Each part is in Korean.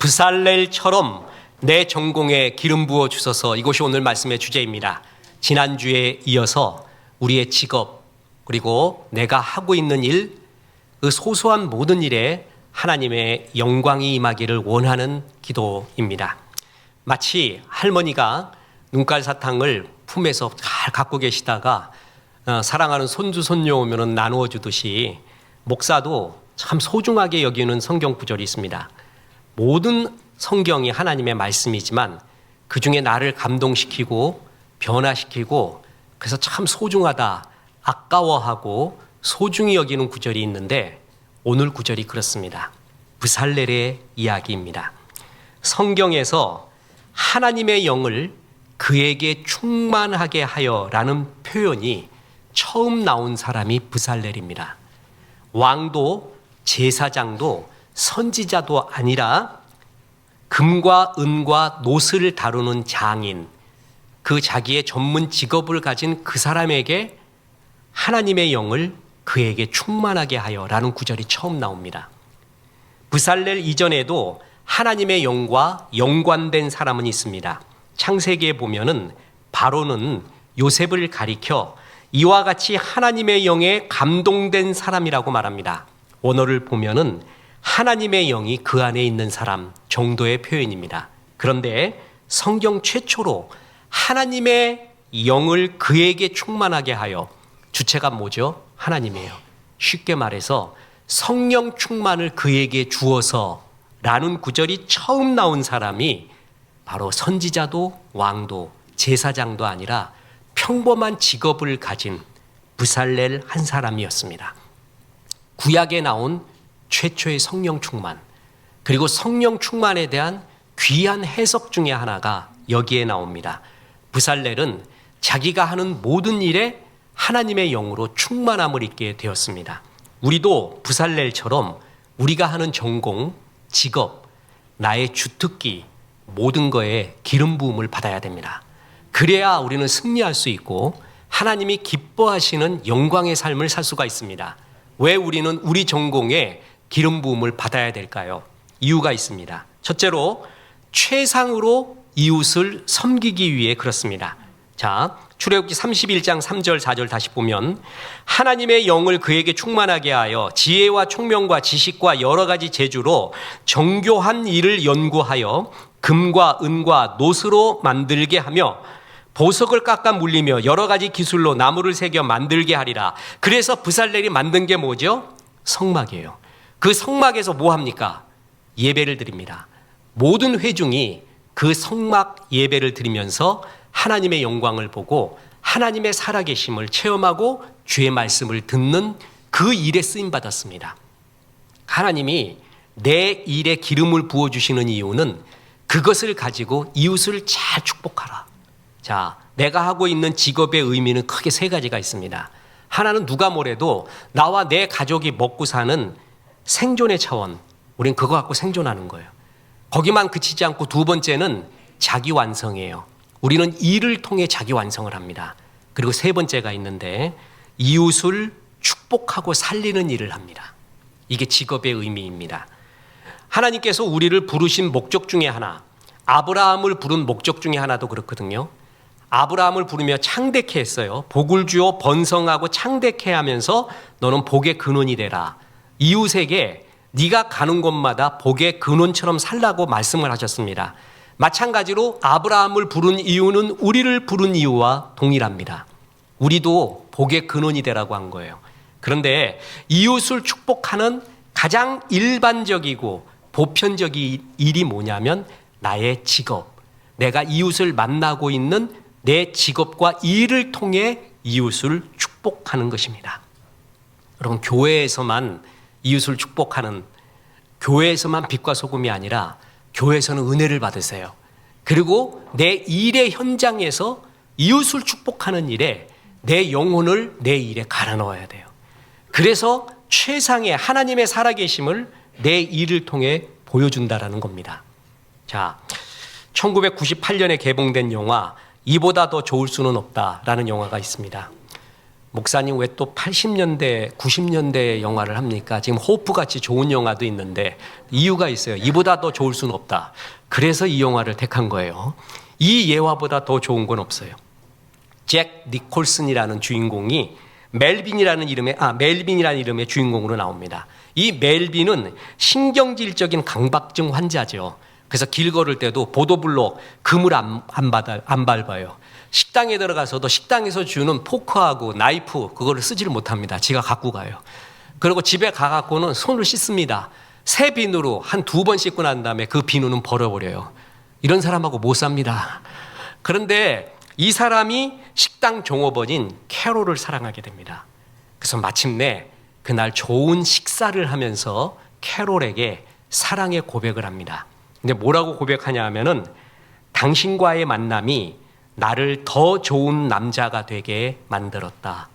브살렐처럼 내 전공에 기름 부어 주소서. 이것이 오늘 말씀의 주제입니다. 지난주에 이어서 우리의 직업 그리고 내가 하고 있는 일, 그 소소한 모든 일에 하나님의 영광이 임하기를 원하는 기도입니다. 마치 할머니가 눈깔 사탕을 품에서 잘 갖고 계시다가 사랑하는 손주 손녀 오면은 나누어 주듯이 목사도 참 소중하게 여기는 성경 구절이 있습니다. 모든 성경이 하나님의 말씀이지만 그 중에 나를 감동시키고 변화시키고 그래서 참 소중하다, 아까워하고 소중히 여기는 구절이 있는데 오늘 구절이 그렇습니다. 브살렐의 이야기입니다. 성경에서 하나님의 영을 그에게 충만하게 하여 라는 표현이 처음 나온 사람이 브살렐입니다. 왕도 제사장도 선지자도 아니라 금과 은과 노스를 다루는 장인, 그 자기의 전문 직업을 가진 그 사람에게 하나님의 영을 그에게 충만하게 하여 라는 구절이 처음 나옵니다. 브살렐 이전에도 하나님의 영과 연관된 사람은 있습니다. 창세기에 보면은 바로는 요셉을 가리켜 이와 같이 하나님의 영에 감동된 사람이라고 말합니다. 원어를 보면은 하나님의 영이 그 안에 있는 사람 정도의 표현입니다. 그런데 성경 최초로 하나님의 영을 그에게 충만하게 하여, 주체가 뭐죠? 하나님이에요. 쉽게 말해서 성령 충만을 그에게 주어서 라는 구절이 처음 나온 사람이 바로 선지자도 왕도 제사장도 아니라 평범한 직업을 가진 브살렐 한 사람이었습니다. 구약에 나온 최초의 성령 충만, 그리고 성령 충만에 대한 귀한 해석 중에 하나가 여기에 나옵니다. 브살렐은 자기가 하는 모든 일에 하나님의 영으로 충만함을 입게 되었습니다. 우리도 브살렐처럼 우리가 하는 전공, 직업, 나의 주특기 모든 거에 기름 부음을 받아야 됩니다. 그래야 우리는 승리할 수 있고 하나님이 기뻐하시는 영광의 삶을 살 수가 있습니다. 왜 우리는 우리 전공에 기름 부음을 받아야 될까요? 이유가 있습니다. 첫째로 최상으로 이웃을 섬기기 위해 그렇습니다. 자, 출애굽기 31장 3절 4절 다시 보면 하나님의 영을 그에게 충만하게 하여 지혜와 총명과 지식과 여러 가지 재주로 정교한 일을 연구하여 금과 은과 노스로 만들게 하며 보석을 깎아 물리며 여러 가지 기술로 나무를 새겨 만들게 하리라. 그래서 브살렐이 만든 게 뭐죠? 성막이에요. 그 성막에서 뭐 합니까? 예배를 드립니다. 모든 회중이 그 성막 예배를 드리면서 하나님의 영광을 보고 하나님의 살아계심을 체험하고 주의 말씀을 듣는 그 일에 쓰임받았습니다. 하나님이 내 일에 기름을 부어주시는 이유는 그것을 가지고 이웃을 잘 축복하라. 자, 내가 하고 있는 직업의 의미는 크게 세 가지가 있습니다. 하나는 누가 뭐래도 나와 내 가족이 먹고 사는 생존의 차원, 우린 그거 갖고 생존하는 거예요. 거기만 그치지 않고 두 번째는 자기 완성이에요. 우리는 일을 통해 자기 완성을 합니다. 그리고 세 번째가 있는데 이웃을 축복하고 살리는 일을 합니다. 이게 직업의 의미입니다. 하나님께서 우리를 부르신 목적 중에 하나, 아브라함을 부른 목적 중에 하나도 그렇거든요. 아브라함을 부르며 창대케 했어요. 복을 주어 번성하고 창대케 하면서 너는 복의 근원이 되라. 이웃에게 네가 가는 곳마다 복의 근원처럼 살라고 말씀을 하셨습니다. 마찬가지로 아브라함을 부른 이유는 우리를 부른 이유와 동일합니다. 우리도 복의 근원이 되라고 한 거예요. 그런데 이웃을 축복하는 가장 일반적이고 보편적인 일이 뭐냐면 나의 직업, 내가 이웃을 만나고 있는 내 직업과 일을 통해 이웃을 축복하는 것입니다. 여러분, 교회에서만 이웃을 축복하는, 교회에서만 빛과 소금이 아니라 교회에서는 은혜를 받으세요. 그리고 내 일의 현장에서 이웃을 축복하는 일에 내 영혼을 내 일에 갈아 넣어야 돼요. 그래서 최상의 하나님의 살아계심을 내 일을 통해 보여준다라는 겁니다. 자, 1998년에 개봉된 영화 이보다 더 좋을 수는 없다라는 영화가 있습니다. 목사님 왜 또 80년대, 90년대 영화를 합니까? 지금 호프같이 좋은 영화도 있는데 이유가 있어요. 이보다 더 좋을 수는 없다. 그래서 이 영화를 택한 거예요. 이 예화보다 더 좋은 건 없어요. 잭 니콜슨이라는 주인공이 멜빈이라는 이름의 주인공으로 나옵니다. 이 멜빈은 신경질적인 강박증 환자죠. 그래서 길 걸을 때도 보도블록 금을 안 밟아요. 식당에 들어가서도 식당에서 주는 포크하고 나이프 그거를 쓰지를 못합니다. 지가 갖고 가요. 그리고 집에 가갖고는 손을 씻습니다. 새 비누로 한 2번 씻고 난 다음에 그 비누는 버려버려요. 이런 사람하고 못 삽니다. 그런데 이 사람이 식당 종업원인 캐롤을 사랑하게 됩니다. 그래서 마침내 그날 좋은 식사를 하면서 캐롤에게 사랑의 고백을 합니다. 근데 뭐라고 고백하냐 하면은 당신과의 만남이 나를 더 좋은 남자가 되게 만들었다.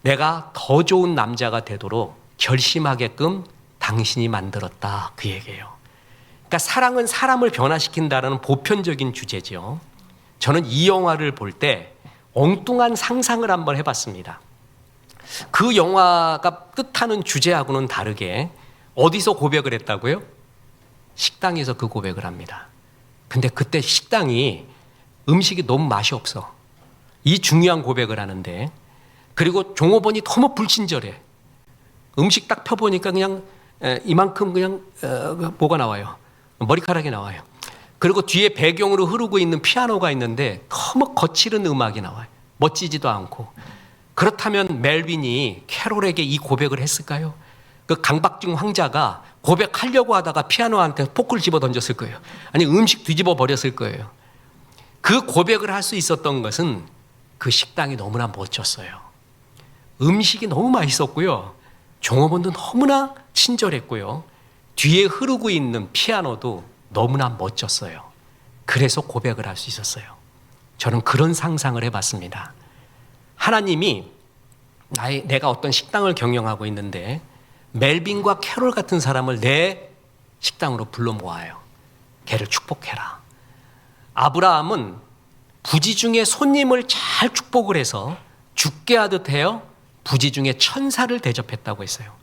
내가 더 좋은 남자가 되도록 결심하게끔 당신이 만들었다. 그 얘기예요. 그러니까 사랑은 사람을 변화시킨다는 보편적인 주제죠. 저는 이 영화를 볼 때 엉뚱한 상상을 한번 해봤습니다. 그 영화가 뜻하는 주제하고는 다르게 어디서 고백을 했다고요? 식당에서 그 고백을 합니다. 근데 그때 식당이 음식이 너무 맛이 없어. 이 중요한 고백을 하는데, 그리고 종업원이 너무 불친절해. 음식 딱 펴보니까 그냥 이만큼 그냥 뭐가 나와요. 머리카락이 나와요. 그리고 뒤에 배경으로 흐르고 있는 피아노가 있는데 너무 거칠은 음악이 나와요. 멋지지도 않고. 그렇다면 멜빈이 캐롤에게 이 고백을 했을까요? 그 강박증 환자가 고백하려고 하다가 피아노한테 포크를 집어 던졌을 거예요. 아니 음식 뒤집어 버렸을 거예요. 그 고백을 할 수 있었던 것은 그 식당이 너무나 멋졌어요. 음식이 너무 맛있었고요. 종업원도 너무나 친절했고요. 뒤에 흐르고 있는 피아노도 너무나 멋졌어요. 그래서 고백을 할 수 있었어요. 저는 그런 상상을 해봤습니다. 하나님이 내가 어떤 식당을 경영하고 있는데 멜빈과 캐롤 같은 사람을 내 식당으로 불러 모아요. 걔를 축복해라. 아브라함은 부지 중에 손님을 잘 축복을 해서 죽게 하듯 해요. 부지 중에 천사를 대접했다고 했어요.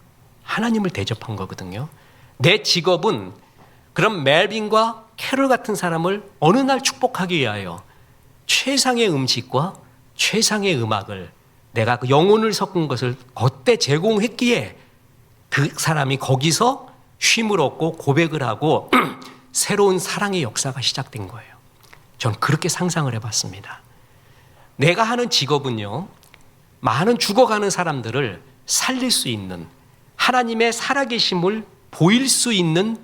하나님을 대접한 거거든요. 내 직업은 그럼 멜빈과 캐롤 같은 사람을 어느 날 축복하기 위하여 최상의 음식과 최상의 음악을 내가 그 영혼을 섞은 것을 그때 제공했기에 그 사람이 거기서 쉼을 얻고 고백을 하고 새로운 사랑의 역사가 시작된 거예요. 저는 그렇게 상상을 해봤습니다. 내가 하는 직업은요, 많은 죽어가는 사람들을 살릴 수 있는 하나님의 살아계심을 보일 수 있는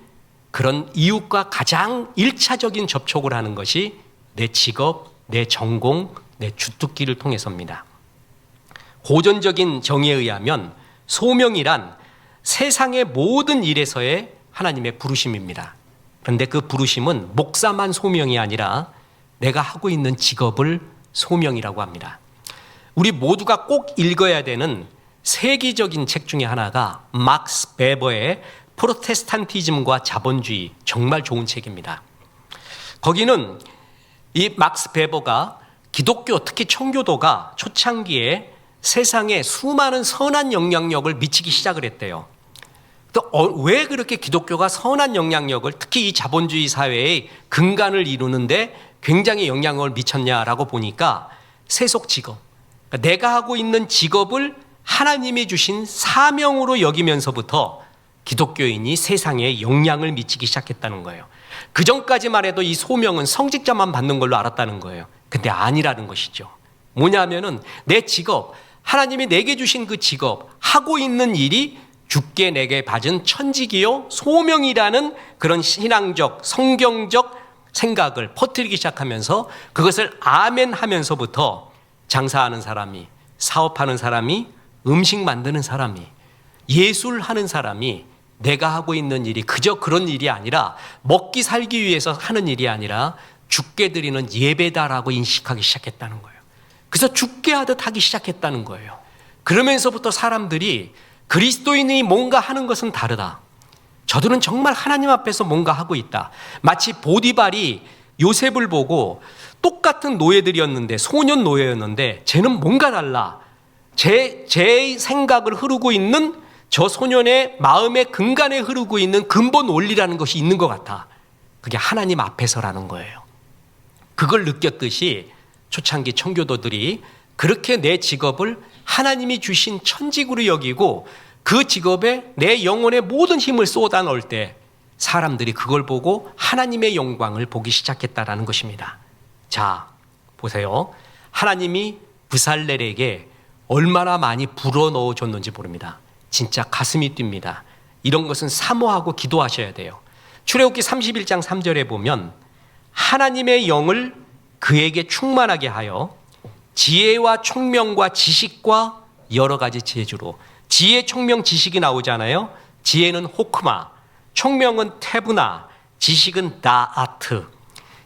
그런 이웃과 가장 1차적인 접촉을 하는 것이 내 직업, 내 전공, 내 주특기를 통해서입니다. 고전적인 정의에 의하면 소명이란 세상의 모든 일에서의 하나님의 부르심입니다. 그런데 그 부르심은 목사만 소명이 아니라 내가 하고 있는 직업을 소명이라고 합니다. 우리 모두가 꼭 읽어야 되는 세계적인 책 중에 하나가 막스 베버의 프로테스탄티즘과 자본주의, 정말 좋은 책입니다. 거기는 이 막스 베버가 기독교, 특히 청교도가 초창기에 세상에 수많은 선한 영향력을 미치기 시작을 했대요. 또 왜 그렇게 기독교가 선한 영향력을, 특히 이 자본주의 사회의 근간을 이루는데 굉장히 영향력을 미쳤냐라고 보니까 세속 직업, 그러니까 내가 하고 있는 직업을 하나님이 주신 사명으로 여기면서부터 기독교인이 세상에 영향을 미치기 시작했다는 거예요. 그 전까지만 해도 이 소명은 성직자만 받는 걸로 알았다는 거예요. 근데 아니라는 것이죠. 뭐냐면은 내 직업, 하나님이 내게 주신 그 직업, 하고 있는 일이 주께 내게 받은 천직이요 소명이라는 그런 신앙적, 성경적 생각을 퍼뜨리기 시작하면서 그것을 아멘 하면서부터 장사하는 사람이, 사업하는 사람이, 음식 만드는 사람이, 예술하는 사람이 내가 하고 있는 일이 그저 그런 일이 아니라 먹기 살기 위해서 하는 일이 아니라 주께 드리는 예배다라고 인식하기 시작했다는 거예요. 그래서 주께 하듯 하기 시작했다는 거예요. 그러면서부터 사람들이 그리스도인이 뭔가 하는 것은 다르다. 저들은 정말 하나님 앞에서 뭔가 하고 있다. 마치 보디발이 요셉을 보고 똑같은 노예들이었는데, 소년 노예였는데 쟤는 뭔가 달라. 제 생각을 흐르고 있는 저 소년의 마음의 근간에 흐르고 있는 근본 원리라는 것이 있는 것 같아. 그게 하나님 앞에서라는 거예요. 그걸 느꼈듯이 초창기 청교도들이 그렇게 내 직업을 하나님이 주신 천직으로 여기고 그 직업에 내 영혼의 모든 힘을 쏟아 넣을 때 사람들이 그걸 보고 하나님의 영광을 보기 시작했다라는 것입니다. 자, 보세요. 하나님이 부살렐에게 얼마나 많이 불어넣어 줬는지 모릅니다. 진짜 가슴이 뜁니다. 이런 것은 사모하고 기도하셔야 돼요. 출애굽기 31장 3절에 보면 하나님의 영을 그에게 충만하게 하여 지혜와 총명과 지식과 여러 가지 재주로, 지혜, 총명, 지식이 나오잖아요. 지혜는 호크마, 총명은 테브나, 지식은 다아트.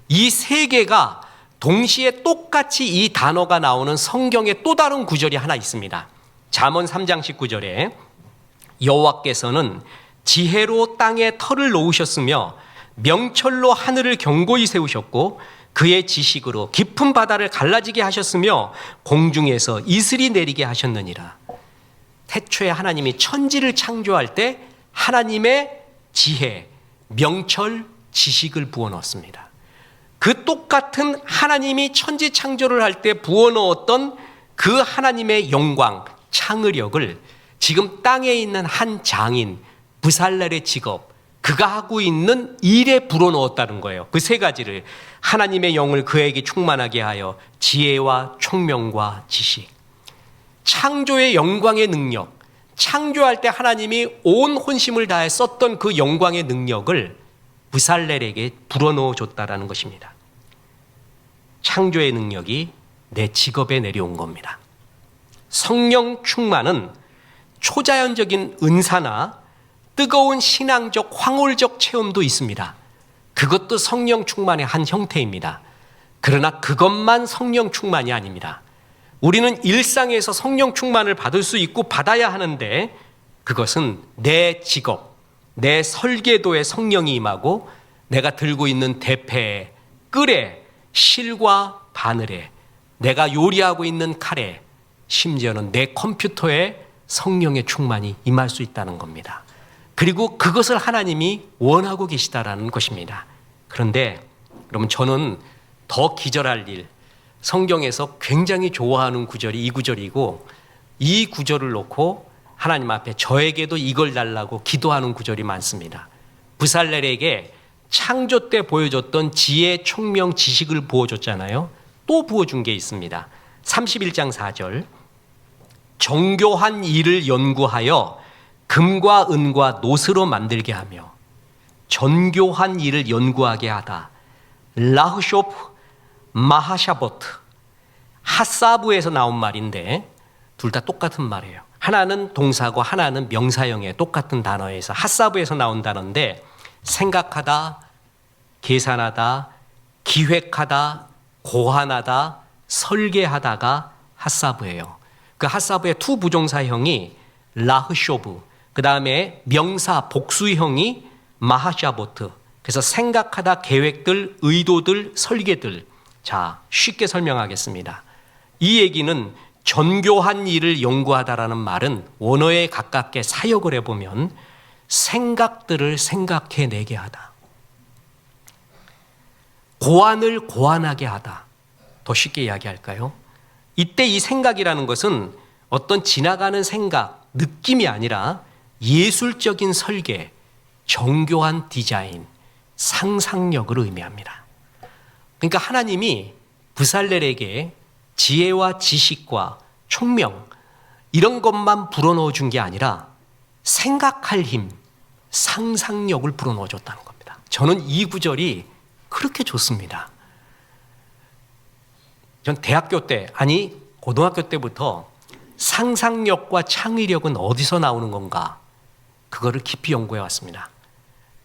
이 세 개가 동시에 똑같이 이 단어가 나오는 성경의 또 다른 구절이 하나 있습니다. 잠언 3장 19절에 여호와께서는 지혜로 땅에 터를 놓으셨으며 명철로 하늘을 견고히 세우셨고 그의 지식으로 깊은 바다를 갈라지게 하셨으며 공중에서 이슬이 내리게 하셨느니라. 태초에 하나님이 천지를 창조할 때 하나님의 지혜, 명철, 지식을 부어넣었습니다. 그 똑같은 하나님이 천지 창조를 할 때 부어넣었던 그 하나님의 영광, 창의력을 지금 땅에 있는 한 장인 부살렐의 직업, 그가 하고 있는 일에 불어넣었다는 거예요. 그 세 가지를, 하나님의 영을 그에게 충만하게 하여 지혜와 총명과 지식, 창조의 영광의 능력, 창조할 때 하나님이 온 혼심을 다해 썼던 그 영광의 능력을 부살렐에게 불어넣어 줬다라는 것입니다. 창조의 능력이 내 직업에 내려온 겁니다. 성령 충만은 초자연적인 은사나 뜨거운 신앙적 황홀적 체험도 있습니다. 그것도 성령 충만의 한 형태입니다. 그러나 그것만 성령 충만이 아닙니다. 우리는 일상에서 성령 충만을 받을 수 있고 받아야 하는데 그것은 내 직업, 내 설계도에 성령이 임하고 내가 들고 있는 대패에, 끌에, 실과 바늘에, 내가 요리하고 있는 칼에, 심지어는 내 컴퓨터에 성령의 충만이 임할 수 있다는 겁니다. 그리고 그것을 하나님이 원하고 계시다라는 것입니다. 그런데 여러분, 저는 더 기절할 일, 성경에서 굉장히 좋아하는 구절이 이 구절이고, 이 구절을 놓고 하나님 앞에 저에게도 이걸 달라고 기도하는 구절이 많습니다. 부살렐에게 창조 때 보여줬던 지혜, 총명, 지식을 부어줬잖아요. 또 부어준 게 있습니다. 31장 4절, 정교한 일을 연구하여 금과 은과 노스로 만들게 하며, 정교한 일을 연구하게 하다. 라흐쇼프 마하샤보트, 핫사브에서 나온 말인데 둘 다 똑같은 말이에요. 하나는 동사고 하나는 명사형의 똑같은 단어에서, 핫사브에서 나온 단어인데 생각하다, 계산하다, 기획하다, 고안하다, 설계하다가 핫사브예요. 그 핫사브의 투 부정사형이 라흐쇼브, 그 다음에 명사 복수형이 마하샤보트. 그래서 생각하다, 계획들, 의도들, 설계들. 자, 쉽게 설명하겠습니다. 이 얘기는 정교한 일을 연구하다라는 말은 원어에 가깝게 사역을 해보면 생각들을 생각해내게 하다, 고안을 고안하게 하다. 더 쉽게 이야기할까요? 이때 이 생각이라는 것은 어떤 지나가는 생각, 느낌이 아니라 예술적인 설계, 정교한 디자인, 상상력을 의미합니다. 그러니까 하나님이 부살렐에게 지혜와 지식과 총명, 이런 것만 불어넣어 준 게 아니라 생각할 힘, 상상력을 불어넣어 줬다는 겁니다. 저는 이 구절이 그렇게 좋습니다. 전 대학교 때, 아니 고등학교 때부터 상상력과 창의력은 어디서 나오는 건가, 그거를 깊이 연구해 왔습니다.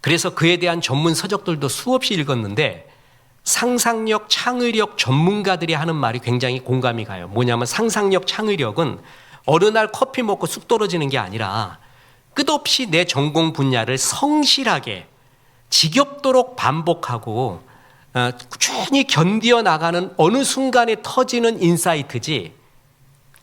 그래서 그에 대한 전문 서적들도 수없이 읽었는데 상상력, 창의력 전문가들이 하는 말이 굉장히 공감이 가요. 뭐냐면 상상력, 창의력은 어느 날 커피 먹고 쑥 떨어지는 게 아니라 끝없이 내 전공 분야를 성실하게 지겹도록 반복하고 꾸준히 견디어 나가는 어느 순간에 터지는 인사이트지,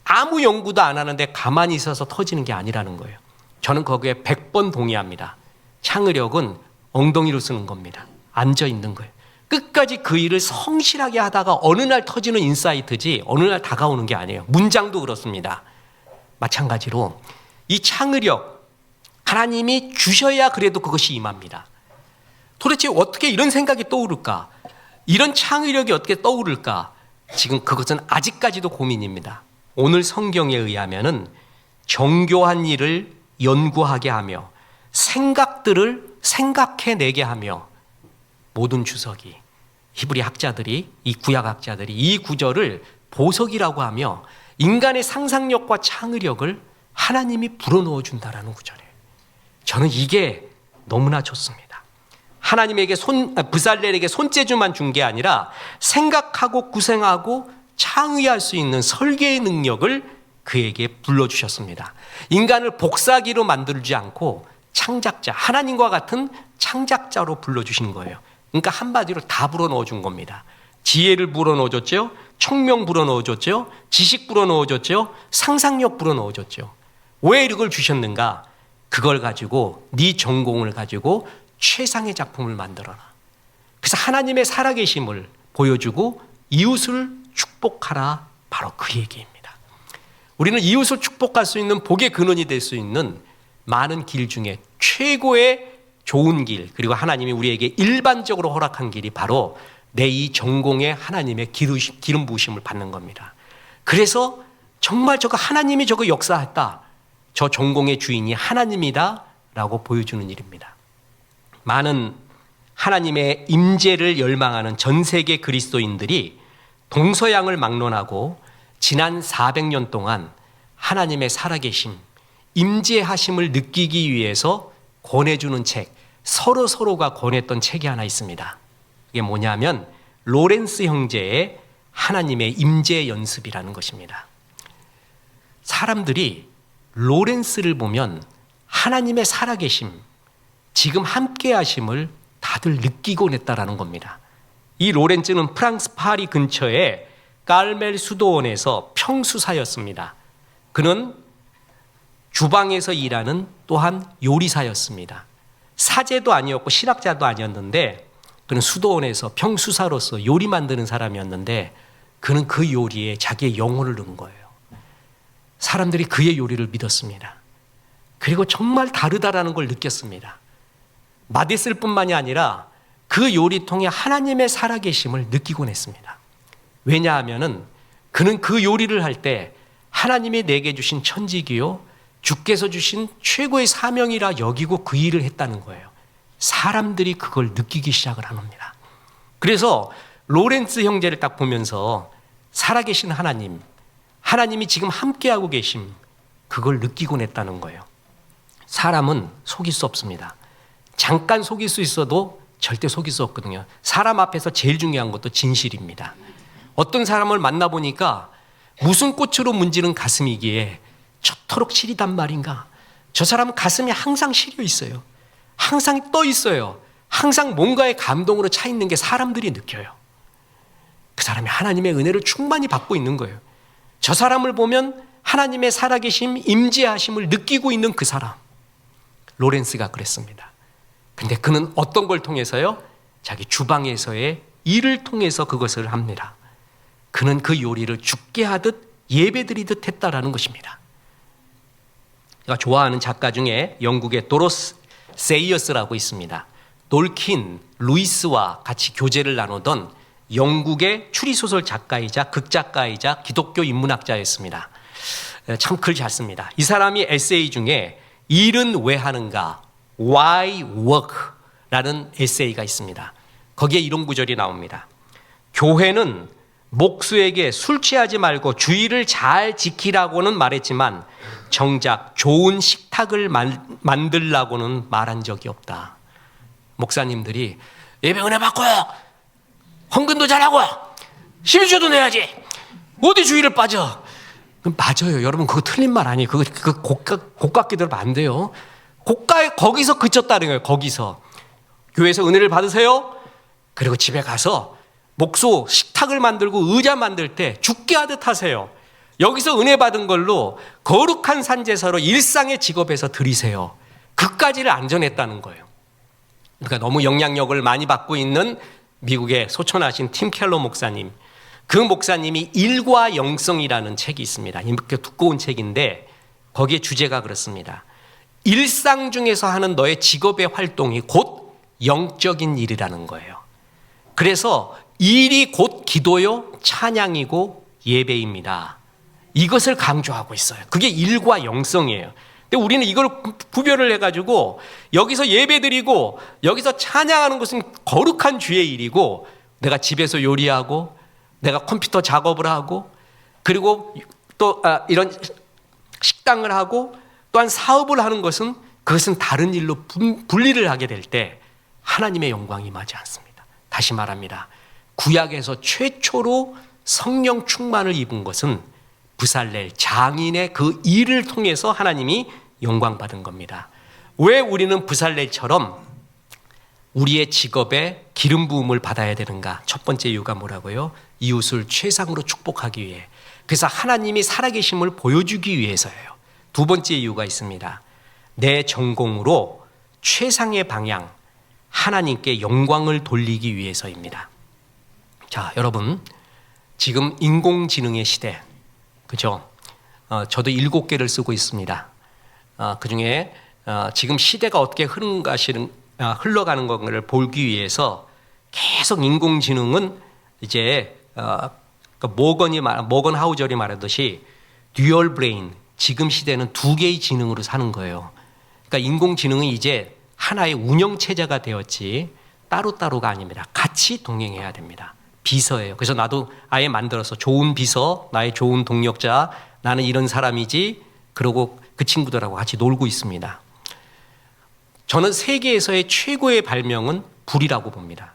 아무 연구도 안 하는데 가만히 있어서 터지는 게 아니라는 거예요. 저는 거기에 100번 동의합니다. 창의력은 엉덩이로 쓰는 겁니다. 앉아 있는 거예요. 끝까지 그 일을 성실하게 하다가 어느 날 터지는 인사이트지 어느 날 다가오는 게 아니에요. 문장도 그렇습니다. 마찬가지로 이 창의력, 하나님이 주셔야 그래도 그것이 임합니다. 도대체 어떻게 이런 생각이 떠오를까? 이런 창의력이 어떻게 떠오를까? 지금 그것은 아직까지도 고민입니다. 오늘 성경에 의하면은 정교한 일을 연구하게 하며 생각들을 생각해내게 하며 모든 주석이, 히브리 학자들이, 이 구약 학자들이 이 구절을 보석이라고 하며 인간의 상상력과 창의력을 하나님이 불어넣어 준다라는 구절이에요. 저는 이게 너무나 좋습니다. 하나님에게 브살렐에게 손재주만 준 게 아니라 생각하고 구생하고 창의할 수 있는 설계의 능력을 그에게 불러주셨습니다. 인간을 복사기로 만들지 않고 창작자, 하나님과 같은 창작자로 불러주신 거예요. 그러니까 한마디로 다 불어넣어 준 겁니다. 지혜를 불어넣어 줬죠. 총명 불어넣어 줬죠. 지식 불어넣어 줬죠. 상상력 불어넣어 줬죠. 왜 이걸 주셨는가? 그걸 가지고 네 전공을 가지고 최상의 작품을 만들어라. 그래서 하나님의 살아계심을 보여주고 이웃을 축복하라. 바로 그 얘기입니다. 우리는 이웃을 축복할 수 있는 복의 근원이 될 수 있는 많은 길 중에 최고의 좋은 길, 그리고 하나님이 우리에게 일반적으로 허락한 길이 바로 내 이 전공에 하나님의 기름 부으심을 받는 겁니다. 그래서 정말 하나님이 저거 역사했다. 저 전공의 주인이 하나님이다 라고 보여주는 일입니다. 많은 하나님의 임재를 열망하는 전 세계 그리스도인들이 동서양을 막론하고 지난 400년 동안 하나님의 살아계심, 임재하심을 느끼기 위해서 권해주는 책, 서로가 권했던 책이 하나 있습니다. 그게 뭐냐면 로렌스 형제의 하나님의 임재 연습이라는 것입니다. 사람들이 로렌스를 보면 하나님의 살아계심, 지금 함께 하심을 다들 느끼곤 했다라는 겁니다. 이 로렌스는 프랑스 파리 근처의 깔멜 수도원에서 평수사였습니다. 그는 주방에서 일하는 또한 요리사였습니다. 사제도 아니었고 신학자도 아니었는데 그는 수도원에서 평수사로서 요리 만드는 사람이었는데 그는 그 요리에 자기의 영혼을 넣은 거예요. 사람들이 그의 요리를 믿었습니다. 그리고 정말 다르다라는 걸 느꼈습니다. 맛있을 뿐만이 아니라 그 요리통에 하나님의 살아계심을 느끼곤 했습니다. 왜냐하면은 그는 그 요리를 할 때 하나님이 내게 주신 천직이요 주께서 주신 최고의 사명이라 여기고 그 일을 했다는 거예요. 사람들이 그걸 느끼기 시작을 합니다. 그래서 로렌스 형제를 딱 보면서 살아계신 하나님이 지금 함께하고 계심, 그걸 느끼곤 했다는 거예요. 사람은 속일 수 없습니다. 잠깐 속일 수 있어도 절대 속일 수 없거든요. 사람 앞에서 제일 중요한 것도 진실입니다. 어떤 사람을 만나보니까 무슨 꽃으로 문지른 가슴이기에 저토록 시리단 말인가. 저 사람은 가슴이 항상 시려 있어요. 항상 떠 있어요. 항상 뭔가의 감동으로 차 있는 게 사람들이 느껴요. 그 사람이 하나님의 은혜를 충만히 받고 있는 거예요. 저 사람을 보면 하나님의 살아계심, 임재하심을 느끼고 있는 그 사람. 로렌스가 그랬습니다. 근데 그는 어떤 걸 통해서요? 자기 주방에서의 일을 통해서 그것을 합니다. 그는 그 요리를 죽게 하듯 예배드리듯 했다라는 것입니다. 제가 좋아하는 작가 중에 영국의 도로스 세이어스라고 있습니다. 돌킨 루이스와 같이 교제를 나누던 영국의 추리소설 작가이자 극작가이자 기독교 인문학자였습니다. 참 글 잘 씁니다. 이 사람이 에세이 중에 일은 왜 하는가? Why work? 라는 에세이가 있습니다. 거기에 이런 구절이 나옵니다. 교회는 목수에게 술 취하지 말고 주의를 잘 지키라고는 말했지만 정작 좋은 식탁을 만들라고는 말한 적이 없다. 목사님들이 예배 은혜 받고 헌금도 잘하고 11조도 내야지. 어디 주의를 빠져? 맞아요. 여러분 그거 틀린 말 아니에요. 그거 고깝게 들으면 안 돼요. 고가에 거기서 그쳤다는 거예요. 거기서 교회에서 은혜를 받으세요. 그리고 집에 가서 목소 식탁을 만들고 의자 만들 때 죽게 하듯 하세요. 여기서 은혜 받은 걸로 거룩한 산제사로 일상의 직업에서 드리세요. 그까지를 안 전했다는 거예요. 그러니까 너무 영향력을 많이 받고 있는 미국의 소천하신 팀 켈러 목사님, 그 목사님이 일과 영성이라는 책이 있습니다. 이렇게 두꺼운 책인데 거기에 주제가 그렇습니다. 일상 중에서 하는 너의 직업의 활동이 곧 영적인 일이라는 거예요. 그래서 일이 곧 기도요, 찬양이고 예배입니다. 이것을 강조하고 있어요. 그게 일과 영성이에요. 근데 우리는 이걸 구별을 해가지고 여기서 예배드리고 여기서 찬양하는 것은 거룩한 주의 일이고, 내가 집에서 요리하고 내가 컴퓨터 작업을 하고 그리고 또 이런 식당을 하고 또한 사업을 하는 것은 그것은 다른 일로 분리를 하게 될 때 하나님의 영광이 임하지 않습니다. 다시 말합니다. 구약에서 최초로 성령 충만을 입은 것은 부살렐 장인의 그 일을 통해서 하나님이 영광 받은 겁니다. 왜 우리는 부살렐처럼 우리의 직업에 기름 부음을 받아야 되는가? 첫 번째 이유가 뭐라고요? 이웃을 최상으로 축복하기 위해. 그래서 하나님이 살아계심을 보여주기 위해서예요. 두 번째 이유가 있습니다. 내 전공으로 최상의 방향, 하나님께 영광을 돌리기 위해서입니다. 자, 여러분, 지금 인공지능의 시대, 그죠? 저도 7개를 쓰고 있습니다. 그 중에 지금 시대가 어떻게 흘러가는 것을 보기 위해서 계속 인공지능은 이제 모건 하우절이 말하듯이 듀얼 브레인, 지금 시대는 2개의 지능으로 사는 거예요. 그러니까 인공지능은 이제 하나의 운영체제가 되었지 따로따로가 아닙니다. 같이 동행해야 됩니다. 비서예요. 그래서 나도 아예 만들어서 좋은 비서, 나의 좋은 동력자, 나는 이런 사람이지, 그러고 그 친구들하고 같이 놀고 있습니다. 저는 세계에서의 최고의 발명은 불이라고 봅니다.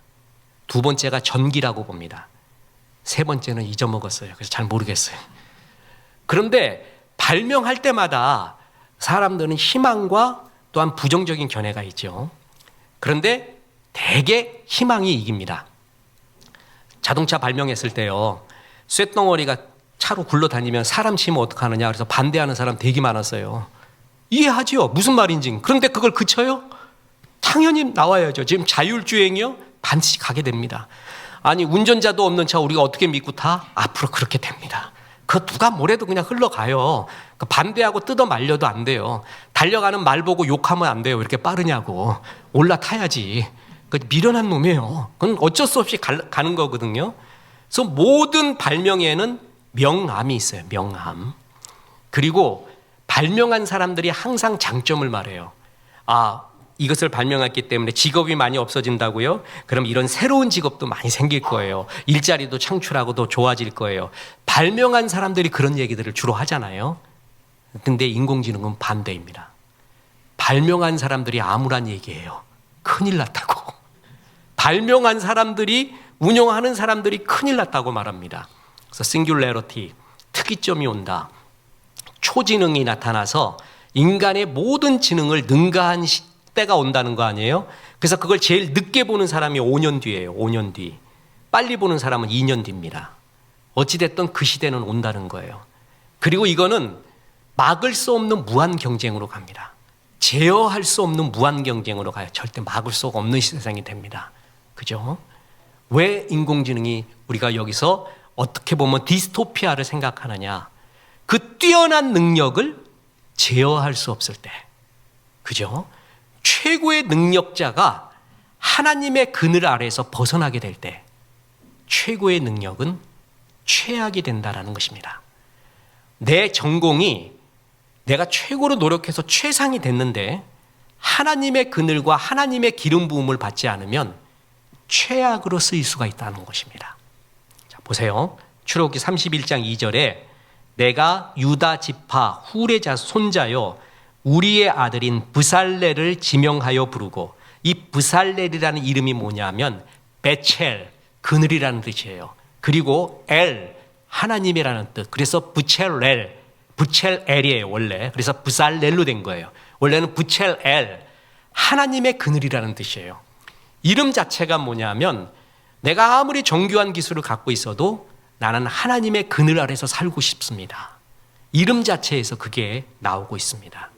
두 번째가 전기라고 봅니다. 세 번째는 잊어먹었어요. 그래서 잘 모르겠어요. 그런데 발명할 때마다 사람들은 희망과 또한 부정적인 견해가 있죠. 그런데 대개 희망이 이깁니다. 자동차 발명했을 때요, 쇳덩어리가 차로 굴러다니면 사람 치면 어떡하느냐 그래서 반대하는 사람 되게 많았어요. 이해하지요. 무슨 말인지. 그런데 그걸 그쳐요? 당연히 나와야죠. 지금 자율주행이요, 반드시 가게 됩니다. 아니, 운전자도 없는 차 우리가 어떻게 믿고 타? 앞으로 그렇게 됩니다. 그 누가 뭐래도 그냥 흘러가요. 반대하고 뜯어 말려도 안 돼요. 달려가는 말 보고 욕하면 안 돼요. 왜 이렇게 빠르냐고. 올라타야지. 미련한 놈이에요. 그건 어쩔 수 없이 가는 거거든요. 그래서 모든 발명에는 명암이 있어요. 명암. 그리고 발명한 사람들이 항상 장점을 말해요. 이것을 발명했기 때문에 직업이 많이 없어진다고요? 그럼 이런 새로운 직업도 많이 생길 거예요. 일자리도 창출하고 더 좋아질 거예요. 발명한 사람들이 그런 얘기들을 주로 하잖아요. 근데 인공지능은 반대입니다. 발명한 사람들이 암울한 얘기예요. 큰일 났다고. 발명한 사람들이, 운영하는 사람들이 큰일 났다고 말합니다. 그래서 싱귤레러티, 특이점이 온다. 초지능이 나타나서 인간의 모든 지능을 능가한 때가 온다는 거 아니에요? 그래서 그걸 제일 늦게 보는 사람이 5년 뒤예요. 5년 뒤. 빨리 보는 사람은 2년 뒤입니다. 어찌됐든 그 시대는 온다는 거예요. 그리고 이거는 막을 수 없는 무한 경쟁으로 갑니다. 제어할 수 없는 무한 경쟁으로 가요. 절대 막을 수 없는 세상이 됩니다. 그죠? 왜 인공지능이 우리가 여기서 어떻게 보면 디스토피아를 생각하느냐? 그 뛰어난 능력을 제어할 수 없을 때, 그죠? 최고의 능력자가 하나님의 그늘 아래에서 벗어나게 될 때 최고의 능력은 최악이 된다라는 것입니다. 내 전공이 내가 최고로 노력해서 최상이 됐는데 하나님의 그늘과 하나님의 기름 부음을 받지 않으면 최악으로 쓰일 수가 있다는 것입니다. 자, 보세요. 출애굽기 31장 2절에 내가 유다 지파 훌의 손자요 우리의 아들인 브살렐을 지명하여 부르고, 이 브살렐이라는 이름이 뭐냐면 베첼, 그늘이라는 뜻이에요. 그리고 엘, 하나님이라는 뜻. 그래서 부첼엘이에요 원래. 그래서 브살렐로 된 거예요. 원래는 부첼엘, 하나님의 그늘이라는 뜻이에요. 이름 자체가 뭐냐면 내가 아무리 정교한 기술을 갖고 있어도 나는 하나님의 그늘 아래서 살고 싶습니다. 이름 자체에서 그게 나오고 있습니다.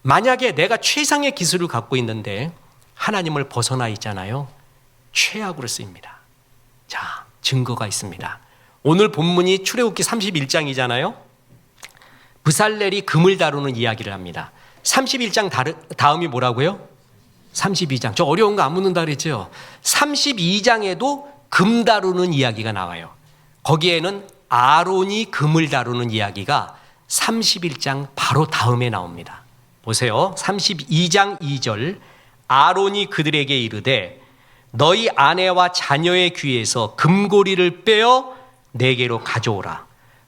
만약에 내가 최상의 기술을 갖고 있는데 하나님을 벗어나 있잖아요. 최악으로 쓰입니다. 자, 증거가 있습니다. 오늘 본문이 출애굽기 31장이잖아요. 브살렐이 금을 다루는 이야기를 합니다. 31장 다음이 뭐라고요? 32장. 저 어려운 거 안 묻는다 그랬죠? 32장에도 금 다루는 이야기가 나와요. 거기에는 아론이 금을 다루는 이야기가 31장 바로 다음에 나옵니다. 보세요. 32장 2절. 아론이 그들에게 이르되 너희 아내와 자녀의 귀에서 금고리를 빼어 내게로 가져오라.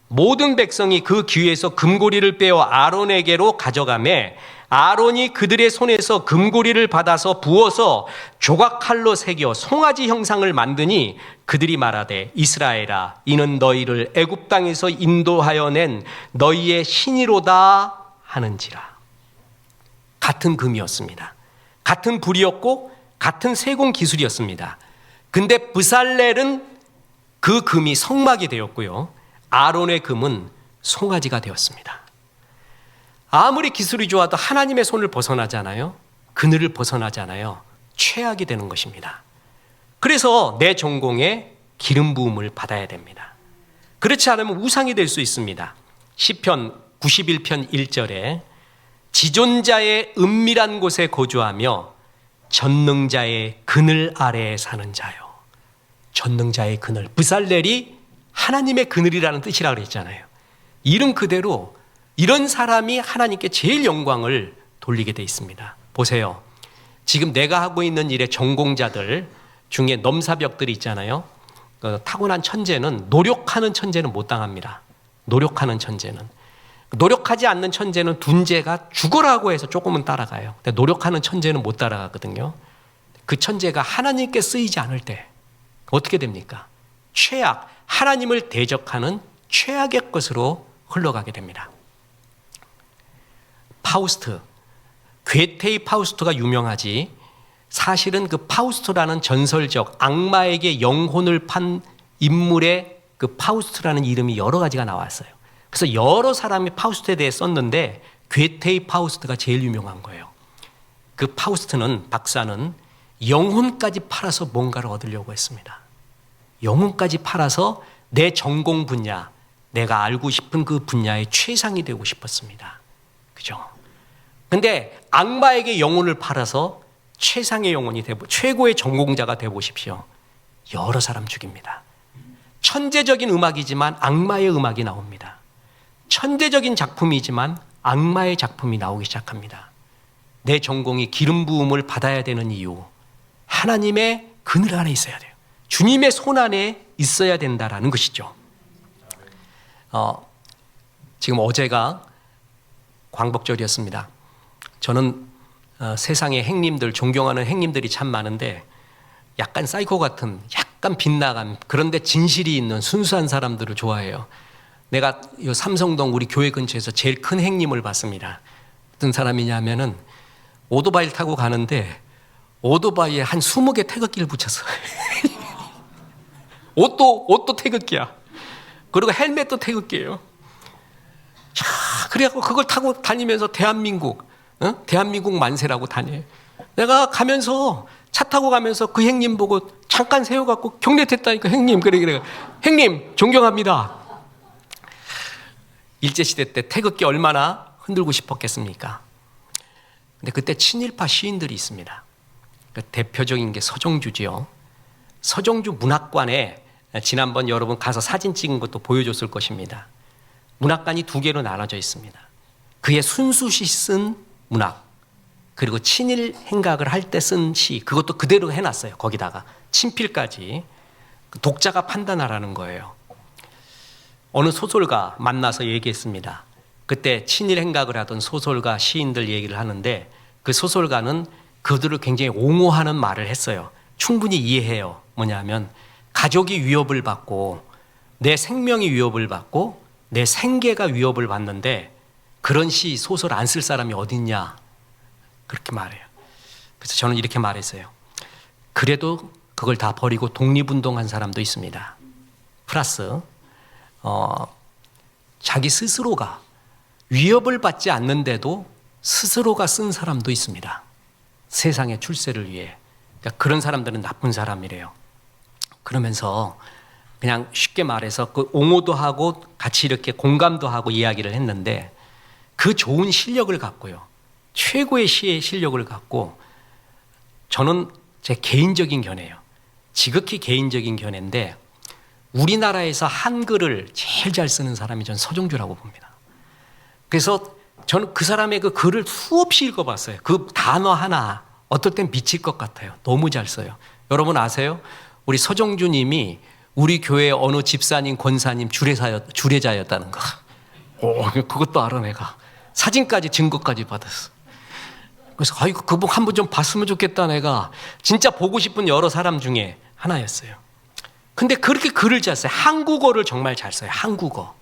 모든 백성이 그 귀에서 금고리를 빼어 아론에게로 가져가매 아론이 그들의 손에서 금고리를 받아서 부어서 조각칼로 새겨 송아지 형상을 만드니 그들이 말하되 이스라엘아 이는 너희를 애굽 땅에서 인도하여 낸 너희의 신이로다 하는지라. 같은 금이었습니다. 같은 불이었고 같은 세공 기술이었습니다. 근데 브살렐은 그 금이 성막이 되었고요. 아론의 금은 송아지가 되었습니다. 아무리 기술이 좋아도 하나님의 손을 벗어나잖아요. 그늘을 벗어나잖아요. 최악이 되는 것입니다. 그래서 내 전공에 기름 부음을 받아야 됩니다. 그렇지 않으면 우상이 될 수 있습니다. 시편 91편 1절에 지존자의 은밀한 곳에 거주하며 전능자의 그늘 아래에 사는 자요. 전능자의 그늘. 브살렐이 하나님의 그늘이라는 뜻이라고 그랬잖아요. 이름 그대로 이런 사람이 하나님께 제일 영광을 돌리게 돼 있습니다. 보세요. 지금 내가 하고 있는 일의 전공자들 중에 넘사벽들이 있잖아요. 타고난 천재는 노력하는 천재는 못 당합니다. 노력하는 천재는. 노력하지 않는 천재는 둔재가 죽으라고 해서 조금은 따라가요. 근데 노력하는 천재는 못 따라가거든요. 그 천재가 하나님께 쓰이지 않을 때 어떻게 됩니까? 최악, 하나님을 대적하는 최악의 것으로 흘러가게 됩니다. 파우스트, 괴테의 파우스트가 유명하지 사실은 그 파우스트라는 전설적 악마에게 영혼을 판 인물의 그 파우스트라는 이름이 여러 가지가 나왔어요. 그래서 여러 사람이 파우스트에 대해 썼는데 괴테의 파우스트가 제일 유명한 거예요. 그 파우스트는 박사는 영혼까지 팔아서 뭔가를 얻으려고 했습니다. 영혼까지 팔아서 내 전공 분야, 내가 알고 싶은 그 분야의 최상이 되고 싶었습니다. 그죠? 근데 악마에게 영혼을 팔아서 최상의 영혼이 되고 최고의 전공자가 되어 보십시오. 여러 사람 죽입니다. 천재적인 음악이지만 악마의 음악이 나옵니다. 천재적인 작품이지만 악마의 작품이 나오기 시작합니다. 내 전공이 기름 부음을 받아야 되는 이유, 하나님의 그늘 안에 있어야 돼요. 주님의 손 안에 있어야 된다라는 것이죠. 지금 어제가 광복절이었습니다. 저는 세상에 행님들, 존경하는 행님들이 참 많은데 약간 사이코 같은, 약간 빗나간, 그런데 진실이 있는 순수한 사람들을 좋아해요. 내가 이 삼성동 우리 교회 근처에서 제일 큰 행님을 봤습니다. 어떤 사람이냐면은 오토바이를 타고 가는데 오토바이에 한 20개 태극기를 붙였어. 옷도 태극기야. 그리고 헬멧도 태극기예요. 그래갖고 그걸 타고 다니면서 대한민국 만세라고 다녀요. 내가 가면서 차 타고 가면서 그 행님 보고 잠깐 세워갖고 경례했다니까. 행님, 그래. 행님 존경합니다. 일제시대 때 태극기 얼마나 흔들고 싶었겠습니까? 근데 그때 친일파 시인들이 있습니다. 그 대표적인 게 서정주지요. 서정주 문학관에 지난번 여러분 가서 사진 찍은 것도 보여줬을 것입니다. 문학관이 두 개로 나눠져 있습니다. 그의 순수시 쓴 문학, 그리고 친일 행각을 할 때 쓴 시, 그것도 그대로 해놨어요. 거기다가 친필까지. 독자가 판단하라는 거예요. 어느 소설가 만나서 얘기했습니다. 그때 친일 행각을 하던 소설가 시인들 얘기를 하는데 그 소설가는 그들을 굉장히 옹호하는 말을 했어요. 충분히 이해해요. 뭐냐면 가족이 위협을 받고 내 생명이 위협을 받고 내 생계가 위협을 받는데 그런 시, 소설 안 쓸 사람이 어딨냐, 그렇게 말해요. 그래서 저는 이렇게 말했어요. 그래도 그걸 다 버리고 독립운동한 사람도 있습니다. 플러스 자기 스스로가 위협을 받지 않는데도 스스로가 쓴 사람도 있습니다. 세상의 출세를 위해. 그러니까 그런 사람들은 나쁜 사람이래요. 그러면서 그냥 쉽게 말해서 그 옹호도 하고 같이 이렇게 공감도 하고 이야기를 했는데, 그 좋은 실력을 갖고요, 최고의 시의 실력을 갖고, 저는 제 개인적인 견해예요. 지극히 개인적인 견해인데, 우리나라에서 한글을 제일 잘 쓰는 사람이 전 서정주라고 봅니다. 그래서 저는 그 사람의 그 글을 수없이 읽어봤어요. 그 단어 하나 어떨 땐 미칠 것 같아요. 너무 잘 써요. 여러분 아세요? 우리 서정주님이 우리 교회 어느 집사님, 권사님 주례자였다는 거. 그것도 알아 내가. 사진까지 증거까지 받았어. 그래서 아이고 그분 한 번 좀 봤으면 좋겠다 내가. 진짜 보고 싶은 여러 사람 중에 하나였어요. 근데 그렇게 글을 잘 써요. 한국어를 정말 잘 써요. 한국어.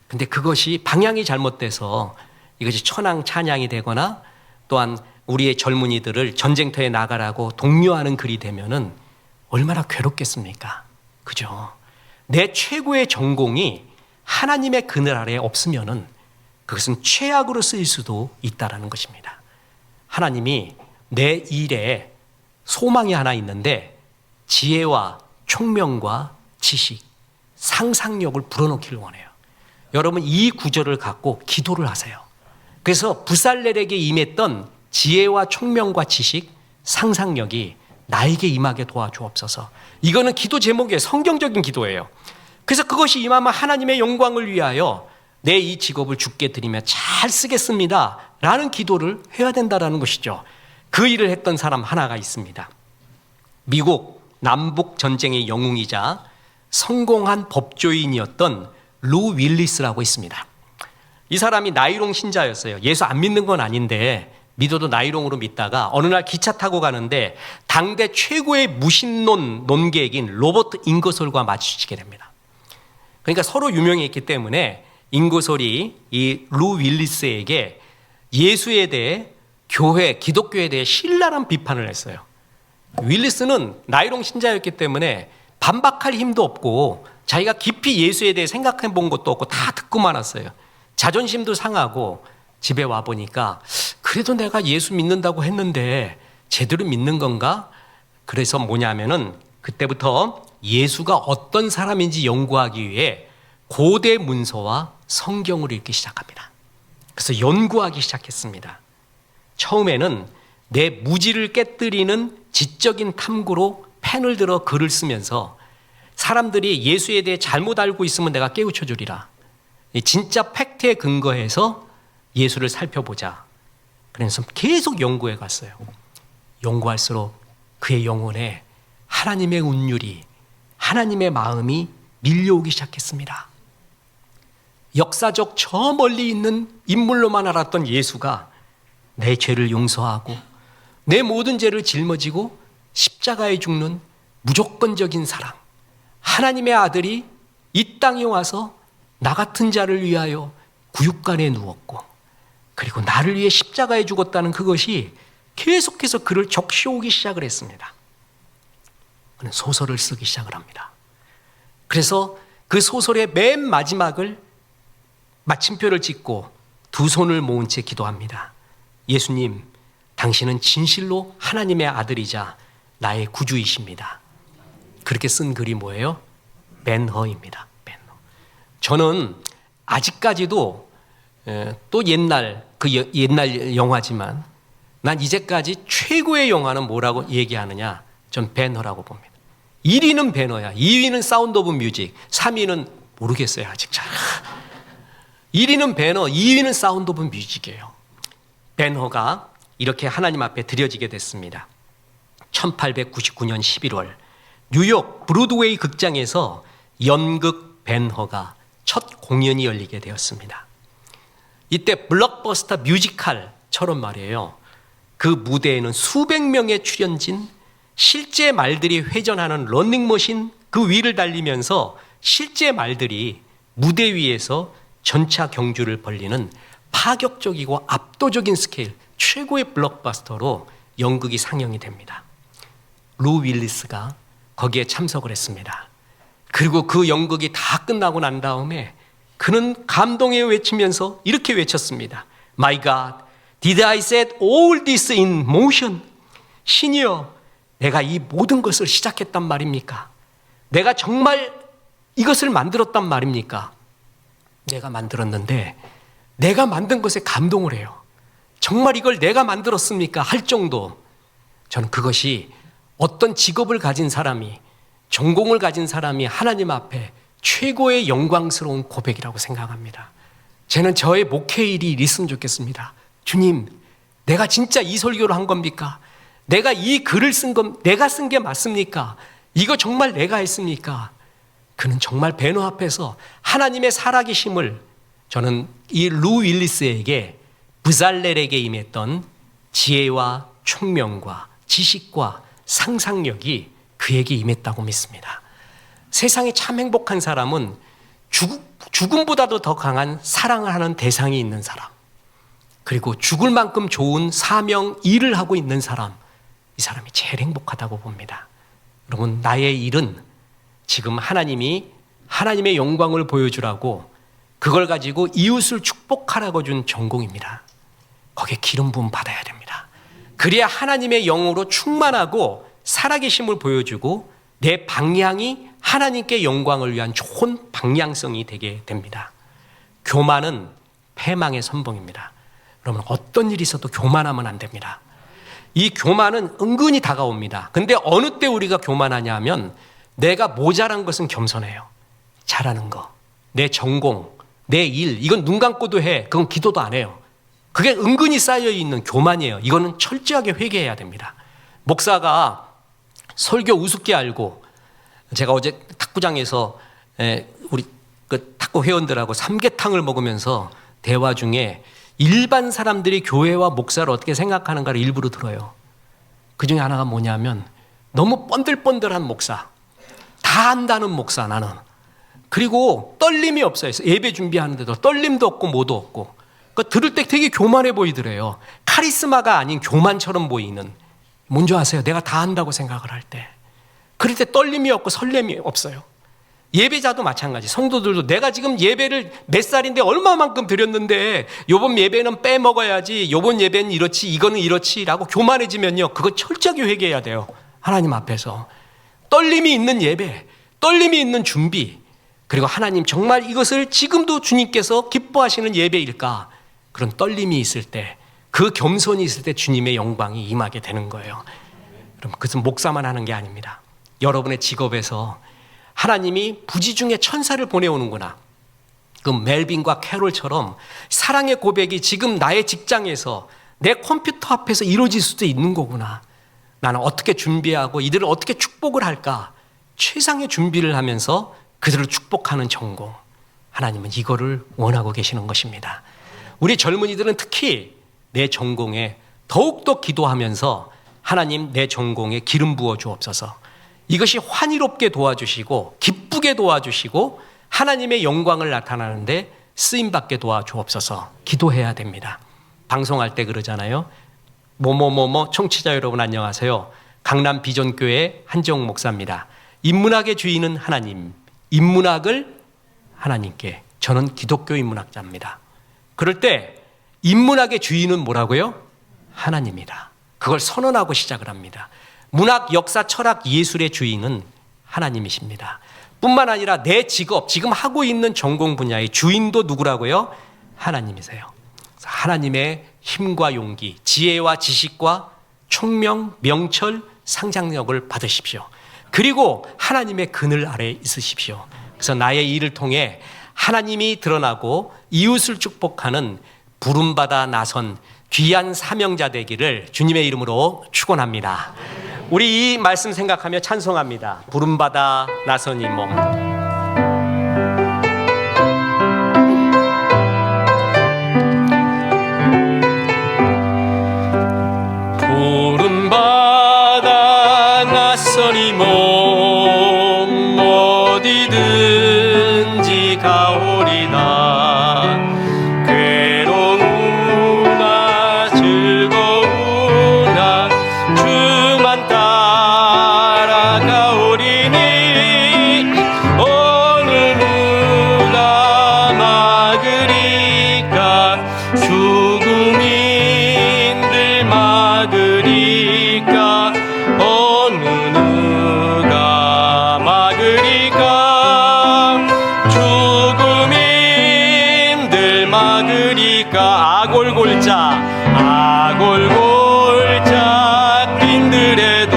근데 그것이 방향이 잘못돼서 이것이 천황 찬양이 되거나 또한 우리의 젊은이들을 전쟁터에 나가라고 독려하는 글이 되면은 얼마나 괴롭겠습니까? 그죠? 내 최고의 전공이 하나님의 그늘 아래에 없으면은 그것은 최악으로 쓰일 수도 있다라는 것입니다. 하나님이 내 일에 소망이 하나 있는데 지혜와 총명과 지식, 상상력을 불어넣기를 원해요. 여러분 이 구절을 갖고 기도를 하세요. 그래서 부살렐에게 임했던 지혜와 총명과 지식, 상상력이 나에게 임하게 도와주옵소서. 이거는 기도 제목이에요. 성경적인 기도예요. 그래서 그것이 임하면 하나님의 영광을 위하여 내 이 직업을 주께 드리며 잘 쓰겠습니다 라는 기도를 해야 된다는 것이죠. 그 일을 했던 사람 하나가 있습니다. 미국 남북 전쟁의 영웅이자 성공한 법조인이었던 루 윌리스라고 있습니다. 이 사람이 나이롱 신자였어요. 예수 안 믿는 건 아닌데 믿어도 나이롱으로 믿다가 어느 날 기차 타고 가는데 당대 최고의 무신론 논객인 로버트 잉거솔과 마주치게 됩니다. 그러니까 서로 유명했기 때문에 잉거솔이 이 루 윌리스에게 예수에 대해 교회, 기독교에 대해 신랄한 비판을 했어요. 윌리스는 나이롱 신자였기 때문에 반박할 힘도 없고 자기가 깊이 예수에 대해 생각해 본 것도 없고 다 듣고 말았어요. 자존심도 상하고 집에 와보니까 그래도 내가 예수 믿는다고 했는데 제대로 믿는 건가? 그래서 뭐냐면은 그때부터 예수가 어떤 사람인지 연구하기 위해 고대 문서와 성경을 읽기 시작합니다. 그래서 연구하기 시작했습니다. 처음에는 내 무지를 깨뜨리는 지적인 탐구로 펜을 들어 글을 쓰면서 사람들이 예수에 대해 잘못 알고 있으면 내가 깨우쳐 주리라. 진짜 팩트에 근거해서 예수를 살펴보자. 그래서 계속 연구해 갔어요. 연구할수록 그의 영혼에 하나님의 운율이, 하나님의 마음이 밀려오기 시작했습니다. 역사적 저 멀리 있는 인물로만 알았던 예수가 내 죄를 용서하고 내 모든 죄를 짊어지고 십자가에 죽는 무조건적인 사랑, 하나님의 아들이 이 땅에 와서 나 같은 자를 위하여 구육간에 누웠고 그리고 나를 위해 십자가에 죽었다는 그것이 계속해서 그를 적셔오기 시작을 했습니다. 그는 소설을 쓰기 시작을 합니다. 그래서 그 소설의 맨 마지막을 마침표를 찍고 두 손을 모은 채 기도합니다. 예수님, 당신은 진실로 하나님의 아들이자 나의 구주이십니다. 그렇게 쓴 글이 뭐예요? 벤허입니다. 벤허. 저는 아직까지도 또 옛날 영화지만 난 이제까지 최고의 영화는 뭐라고 얘기하느냐? 전 벤허라고 봅니다. 1위는 벤허야. 2위는 사운드 오브 뮤직. 3위는 모르겠어요. 아직 잘. 1위는 벤허, 2위는 사운드 오브 뮤직이에요. 벤허가 이렇게 하나님 앞에 드려지게 됐습니다. 1899년 11월 뉴욕 브로드웨이 극장에서 연극 벤허가 첫 공연이 열리게 되었습니다. 이때 블록버스터 뮤지컬처럼 말이에요. 그 무대에는 수백 명의 출연진, 실제 말들이 회전하는 러닝머신 그 위를 달리면서 실제 말들이 무대 위에서 전차 경주를 벌리는 파격적이고 압도적인 스케일, 최고의 블록버스터로 연극이 상영이 됩니다. 루 윌리스가 거기에 참석을 했습니다. 그리고 그 연극이 다 끝나고 난 다음에 그는 감동에 외치면서 이렇게 외쳤습니다. My God, did I set all this in motion? 신이여, 내가 이 모든 것을 시작했단 말입니까? 내가 정말 이것을 만들었단 말입니까? 내가 만들었는데 내가 만든 것에 감동을 해요. 정말 이걸 내가 만들었습니까? 할 정도. 저는 그것이 어떤 직업을 가진 사람이, 전공을 가진 사람이 하나님 앞에 최고의 영광스러운 고백이라고 생각합니다. 저는 저의 목회 일이 있으면 좋겠습니다. 주님, 내가 진짜 이 설교를 한 겁니까? 내가 이 글을 쓴 건 내가 쓴 게 맞습니까? 이거 정말 내가 했습니까? 그는 정말 배너 앞에서 하나님의 살아계심을, 저는 이 루 윌리스에게 브잘렐에게 임했던 지혜와 총명과 지식과 상상력이 그에게 임했다고 믿습니다. 세상에 참 행복한 사람은 죽음보다도 더 강한 사랑을 하는 대상이 있는 사람, 그리고 죽을 만큼 좋은 사명 일을 하고 있는 사람, 이 사람이 제일 행복하다고 봅니다. 여러분, 나의 일은 지금 하나님이 하나님의 영광을 보여주라고 그걸 가지고 이웃을 축복하라고 준 전공입니다. 거기에 기름 부음 받아야 됩니다. 그래야 하나님의 영으로 충만하고 살아계심을 보여주고 내 방향이 하나님께 영광을 위한 좋은 방향성이 되게 됩니다. 교만은 패망의 선봉입니다. 여러분, 어떤 일이 있어도 교만하면 안 됩니다. 이 교만은 은근히 다가옵니다. 근데 어느 때 우리가 교만하냐 하면 내가 모자란 것은 겸손해요. 잘하는 거, 내 전공, 내 일, 이건 눈 감고도 해. 그건 기도도 안 해요. 그게 은근히 쌓여있는 교만이에요. 이거는 철저하게 회개해야 됩니다. 목사가 설교 우습게 알고, 제가 어제 탁구장에서 우리 그 탁구 회원들하고 삼계탕을 먹으면서 대화 중에 일반 사람들이 교회와 목사를 어떻게 생각하는가를 일부러 들어요. 그 중에 하나가 뭐냐면 너무 뻔들뻔들한 목사, 다 안다는 목사 나는. 그리고 떨림이 없어요. 예배 준비하는데도 떨림도 없고 뭐도 없고. 그러니까 들을 때 되게 교만해 보이더래요. 카리스마가 아닌 교만처럼 보이는. 뭔지 아세요? 내가 다 한다고 생각을 할 때. 그럴 때 떨림이 없고 설렘이 없어요. 예배자도 마찬가지. 성도들도 내가 지금 예배를 몇 살인데 얼마만큼 드렸는데 요번 예배는 빼먹어야지, 요번 예배는 이렇지, 이거는 이렇지라고 교만해지면요, 그거 철저하게 회개해야 돼요. 하나님 앞에서. 떨림이 있는 예배, 떨림이 있는 준비, 그리고 하나님 정말 이것을 지금도 주님께서 기뻐하시는 예배일까? 그런 떨림이 있을 때, 그 겸손이 있을 때 주님의 영광이 임하게 되는 거예요. 그럼 그것은 목사만 하는 게 아닙니다. 여러분의 직업에서 하나님이 부지 중에 천사를 보내오는구나. 그 멜빈과 캐롤처럼 사랑의 고백이 지금 나의 직장에서 내 컴퓨터 앞에서 이루어질 수도 있는 거구나. 나는 어떻게 준비하고 이들을 어떻게 축복을 할까? 최상의 준비를 하면서 그들을 축복하는 전공. 하나님은 이거를 원하고 계시는 것입니다. 우리 젊은이들은 특히 내 전공에 더욱더 기도하면서 하나님, 내 전공에 기름 부어 주옵소서. 이것이 환희롭게 도와주시고 기쁘게 도와주시고 하나님의 영광을 나타나는데 쓰임받게 도와주옵소서. 기도해야 됩니다. 방송할 때 그러잖아요. 뭐뭐뭐뭐 청취자 여러분 안녕하세요. 강남 비전교회 한정욱 목사입니다. 인문학의 주인은 하나님, 인문학을 하나님께. 저는 기독교 인문학자입니다. 그럴 때 인문학의 주인은 뭐라고요? 하나님이다. 그걸 선언하고 시작을 합니다. 문학, 역사, 철학, 예술의 주인은 하나님이십니다. 뿐만 아니라 내 직업, 지금 하고 있는 전공 분야의 주인도 누구라고요? 하나님이세요. 하나님의 힘과 용기, 지혜와 지식과 총명, 명철, 상상력을 받으십시오. 그리고 하나님의 그늘 아래 있으십시오. 그래서 나의 일을 통해 하나님이 드러나고 이웃을 축복하는 부름받아 나선 귀한 사명자 되기를 주님의 이름으로 축원합니다. 우리 이 말씀 생각하며 찬송합니다. 부름받아 나선 이 몸. 부름받아 나선 이 몸 어디든지 가오리다. 괴로우나 즐거우나 주만 따라가오리니 죽음인들 막으리까 어느 누가 막으리까 죽음인들 막으리까 아골골자 빈들에도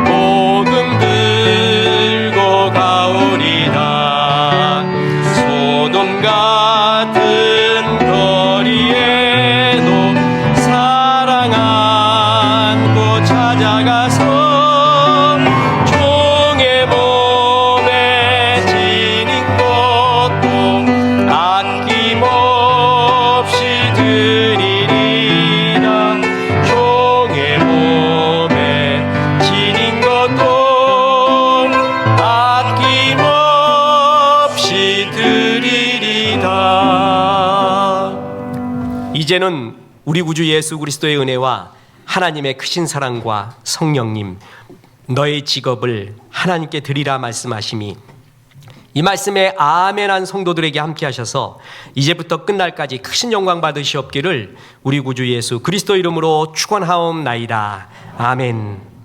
복음 들고 가오리다 소돔 같은 거리에도 사랑 안고 찾아가서 종의 몸에 지닌 것도 아낌없이 드리리라 종의 몸에 지닌 것도 아낌없이 드리리다. 이제는 우리 구주 예수 그리스도의 은혜와 하나님의 크신 사랑과 성령님 너의 직업을 하나님께 드리라 말씀하심이 이 말씀에 아멘한 성도들에게 함께 하셔서 이제부터 끝날까지 크신 영광 받으시옵기를 우리 구주 예수 그리스도 이름으로 축원하옵나이다. 아멘.